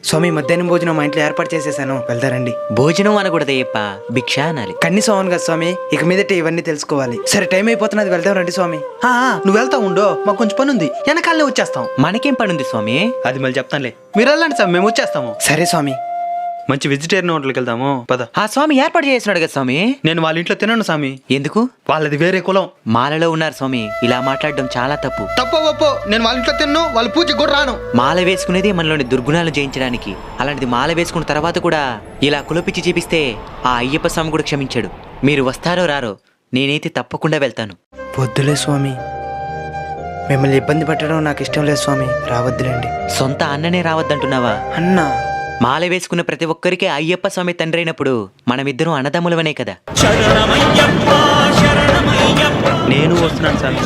స్వామి మధ్యాహ్నం భోజనం మా ఇంట్లో ఏర్పాటు చేసేసాను, వెళ్తారండి. భోజనం అనకూడదయ్యప్ప, భిక్ష అనాలి. కన్ని సోమన్ కదా స్వామి, ఇక మీదట ఇవన్నీ తెలుసుకోవాలి. సరే టైం అయిపోతున్నది, వెళ్దాం రండి స్వామి. నువ్వు వెళ్తా ఉండు, మాకు కొంచెం పని ఉంది, వెనకాలనే వచ్చేస్తాం. మనకేం పనుంది స్వామి? అది మళ్ళీ చెప్తానులే, మీరు వెళ్ళండి సార్, మేము వచ్చేస్తాము. సరే స్వామి. మంచి వెజిటేరియన్ హోటల్కి వెళ్దాము పద. ఆ స్వామి ఏర్పాటు చేస్తున్నాడు కదా స్వామి. నేను వాళ్ళ ఇంట్లో తినను స్వామి. ఎందుకు? వాళ్ళది వేరే కులం. మాలలో ఉన్నారు స్వామి, ఇలా మాట్లాడడం చాలా తప్పు. తప్పో నేను వాళ్ళ ఇంట్లో తిన్ను, వాళ్ళ పూజకి కూడా రాను. మాల వేసుకునేది మనలోని దుర్గుణాలు జయించడానికి. అలాంటిది మాల వేసుకున్న తర్వాత కూడా ఇలా కులపిచ్చి చూపిస్తే ఆ అయ్యప్ప స్వామి కూడా క్షమించాడు. మీరు వస్తారో రారో, నేనైతే తప్పకుండా వెళ్తాను. వద్దులే స్వామి, మిమ్మల్ని ఇబ్బంది పెట్టడం నాకు ఇష్టం లేదు స్వామి, రావద్దులేండి. సొంత అన్ననే రావద్దంటున్నావా? అన్నా, మాల వేసుకున్న ప్రతి ఒక్కరికి అయ్యప్ప స్వామి తండ్రి అయినప్పుడు మనమిద్దరం అన్నదమ్ములవనే కదా. నేను వస్తున్నాను స్వామి.